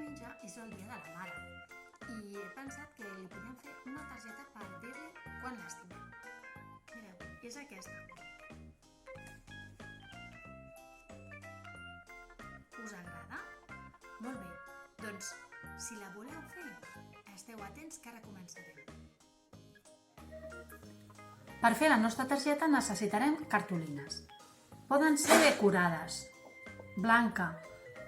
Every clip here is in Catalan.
diumenge és el dia de la mare i he pensat que li podíem fer una targeta per dir-li quan l'estimem. Mireu, és aquesta. Us agrada? Molt bé, doncs si la voleu fer, esteu atents que ara començarem. Per fer la nostra targeta necessitarem cartolines. Poden ser decorades, blanca,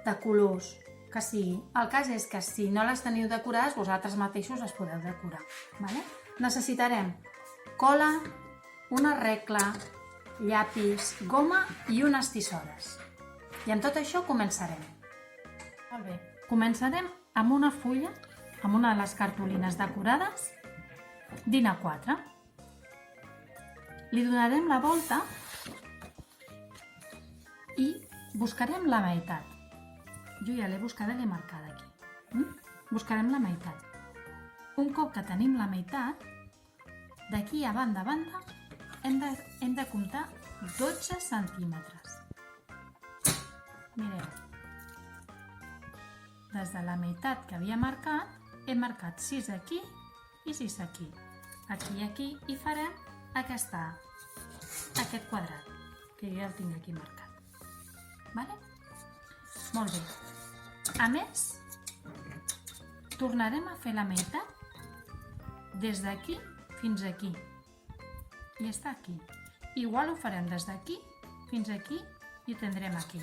de colors, que sigui. El cas és que si no les teniu decorades, vosaltres mateixos les podeu decorar. Necessitarem cola, una regla, llapis, goma i unes tisores. I amb tot això començarem. Molt bé. Començarem amb una fulla, amb una de les cartolines decorades, d'A4. Li donarem la volta i buscarem la meitat. Jo ja l'he buscada i l'he marcada aquí. Buscarem la meitat. Un cop que tenim la meitat, d'aquí a banda a banda hem de comptar 12 centímetres. Mireu. Des de la meitat que havia marcat, he marcat 6 aquí i 6 aquí. Aquí i aquí i farem aquest quadrat, que jo ja el tinc aquí marcat. Molt bé. A més, tornarem a fer la meitat des d'aquí fins aquí. I està aquí. Igual ho farem des d'aquí fins aquí i ho tindrem aquí.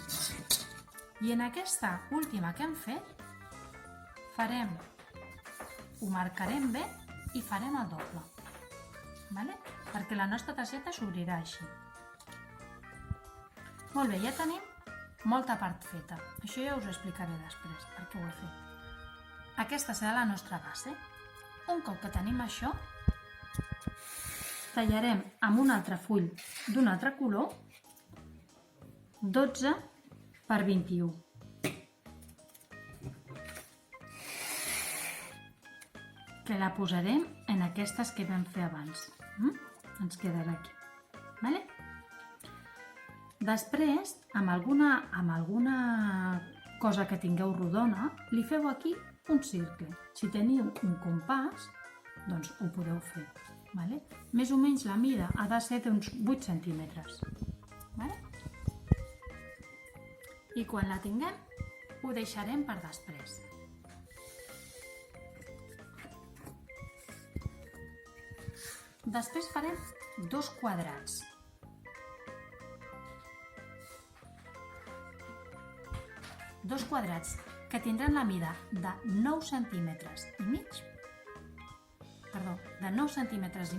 I en aquesta última que hem fet, ho marcarem bé i farem el doble. Perquè la nostra targeta s'obrirà així. Molt bé, ja tenim molta part feta. Això ja us ho explicaré després, perquè ho he fet. Aquesta serà la nostra base. Un cop que tenim això, tallarem amb un altre full d'un altre color 12 per 21. Que la posarem en aquestes que vam fer abans. Ens quedarà aquí. Després, amb alguna cosa que tingueu rodona, li feu aquí un cercle. Si teniu un compàs, doncs ho podeu fer. Més o menys la mida ha de ser d'uns 8 centímetres. I quan la tinguem, ho deixarem per després. Després farem dos quadrats. Dos quadrats que tindran la mida de 9 centímetres i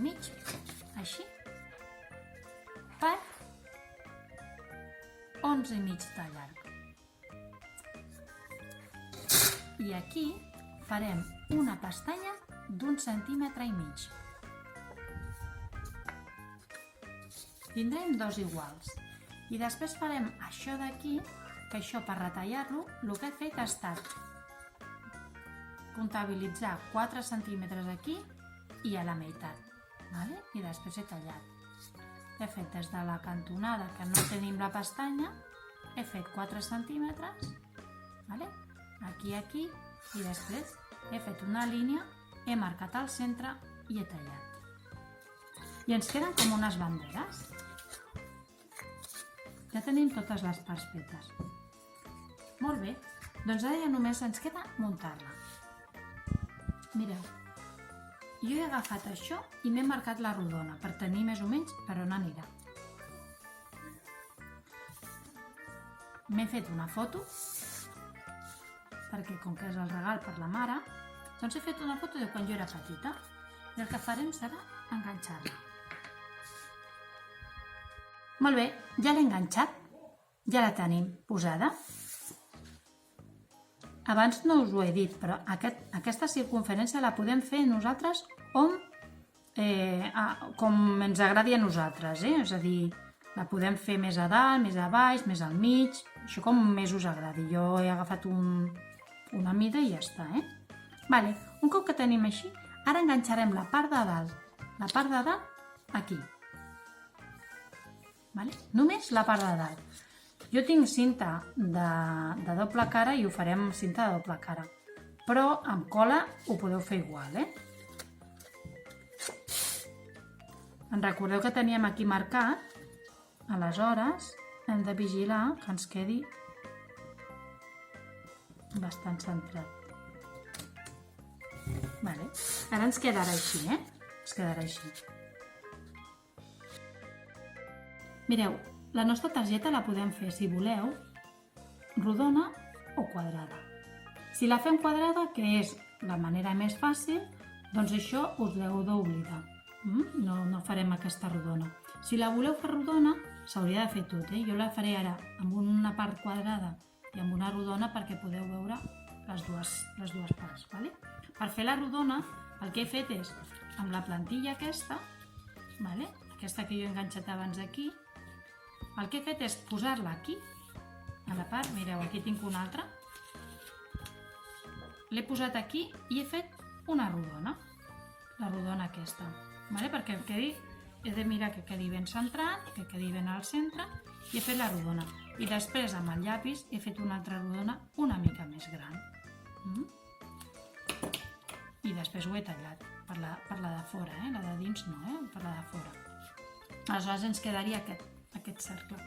mig, així, per 11 i mig de llarg. I aquí farem una pestanya d'1 centímetre i mig. Tindrem dos iguals. I després farem això d'aquí, que això per retallar-lo, el que he fet ha estat comptabilitzar 4 centímetres aquí i a la meitat. I després he tallat. He fet des de la cantonada, que no tenim la pestanya, he fet 4 centímetres, aquí, i després he fet una línia, he marcat al centre i he tallat. I ens queden com unes banderes. Ja tenim totes les parts fetes. Molt bé, doncs ara ja només ens queda muntar-la. Mireu, jo he agafat això i m'he marcat la rodona per tenir més o menys per on anirà. M'he fet una foto, perquè com que és el regal per la mare, doncs he fet una foto de quan jo era petita i el que farem serà enganxar-la. Molt bé, ja l'he enganxat, ja la tenim posada. Abans no us ho he dit, però aquesta circunferència la podem fer nosaltres com ens agradi a nosaltres. És a dir, la podem fer més a dalt, més a baix, més al mig, això com més us agradi. Jo he agafat una mida i ja està. Un cop que tenim així, ara enganxarem la part de dalt aquí. Només la part de dalt. Jo tinc cinta de doble cara i ho farem amb cinta de doble cara. però amb cola ho podeu fer igual, En recordeu que teníem aquí marcat, aleshores hem de vigilar que ens quedi bastant centrat. Vale. Ara ens quedarà així, Ens quedarà així. Mireu, la nostra targeta la podem fer, si voleu, rodona o quadrada. Si la fem quadrada, que és la manera més fàcil, doncs això us l'heu d'oblidar. No farem aquesta rodona. Si la voleu fer rodona, s'hauria de fer tot. Jo la faré ara amb una part quadrada i amb una rodona perquè podeu veure les dues parts. Vale? Per fer la rodona, el que he fet és, amb la plantilla aquesta, vale? Aquesta que jo he enganxat abans aquí, el que he fet és posar-la aquí, a la part, mireu, aquí tinc una altra, l'he posat aquí i he fet una rodona, la rodona aquesta, vale? Perquè he de mirar que quedi ben centrat, que quedi ben al centre, i he fet la rodona. I després amb el llapis he fet una altra rodona una mica més gran. I després ho he tallat per la de fora, la de dins no, per la de fora. Aleshores ens quedaria aquest cercle,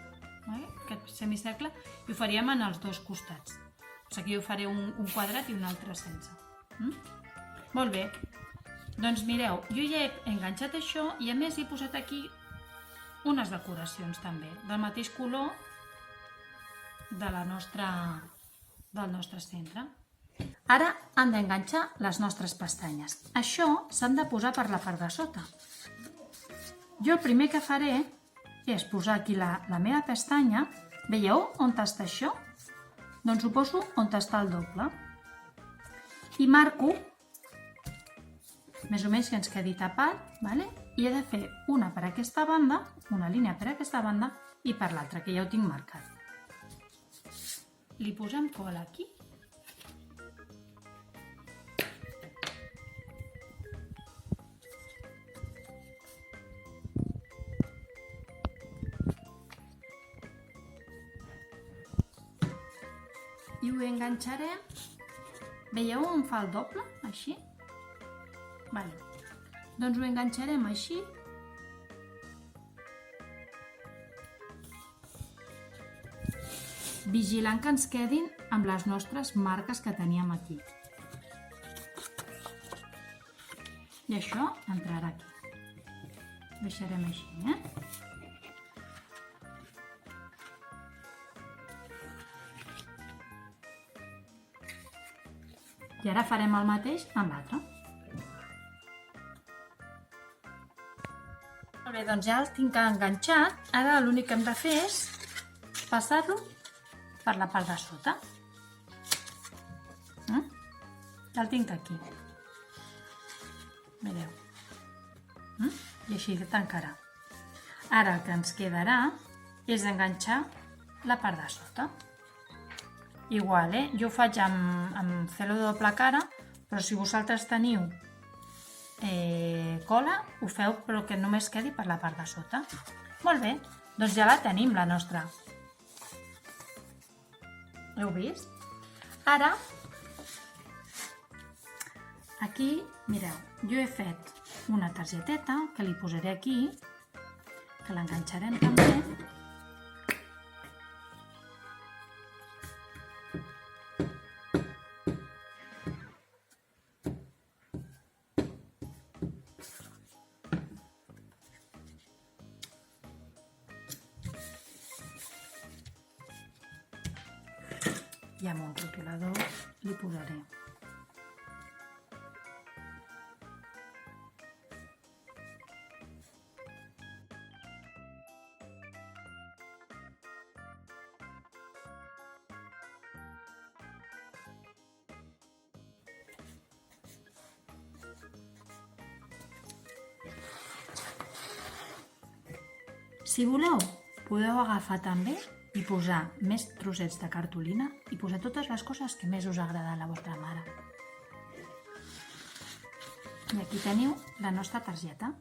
aquest semicercle, i ho faríem en els dos costats. O sigui, jo faré un quadrat i un altre sense. Molt bé. Doncs mireu, jo ja he enganxat això i a més he posat aquí unes decoracions també, del mateix color del nostre centre. Ara hem d'enganxar les nostres pestanyes. Això s'han de posar per la part de sota. Jo el primer que faré és posar aquí la meva pestanya. Veieu on està això? Doncs ho poso on està el doble. I marco més o menys que ens quedi tapat, i he de fer una per aquesta banda, una línia per aquesta banda i per l'altra, que ja ho tinc marcat. Li posem cola aquí. I ho enganxarem. Veieu on fa el doble? Així. Doncs ho enganxarem així vigilant que ens quedin amb les nostres marques que teníem aquí. I això entrarà aquí. Deixarem així, I ara farem el mateix amb l'altre. Molt bé, doncs ja el tinc enganxat. Ara l'únic que hem de fer és passar-lo per la part de sota. Ja el tinc aquí. Mireu. I així tancarà. Ara el que ens quedarà és enganxar la part de sota. Igual, jo ho faig amb celo de doble cara, però si vosaltres teniu cola, ho feu però que només quedi per la part de sota. Molt bé, doncs ja la tenim, la nostra. Heu vist? Ara, aquí, mireu, jo he fet una targeteta que li posaré aquí, que l'enganxarem també. I amb un rotulador li posaré. Si voleu, podeu agafar també i posar més trossets de cartolina i posar totes les coses que més us agrada a la vostra mare. I aquí teniu la nostra targeta.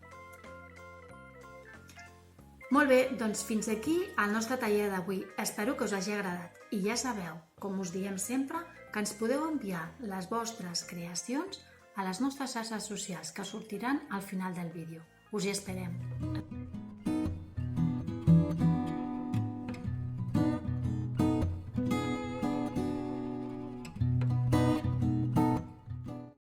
Molt bé, doncs fins aquí el nostre taller d'avui. Espero que us hagi agradat. I ja sabeu, com us diem sempre, que ens podeu enviar les vostres creacions a les nostres xarxes socials que sortiran al final del vídeo. Us hi esperem!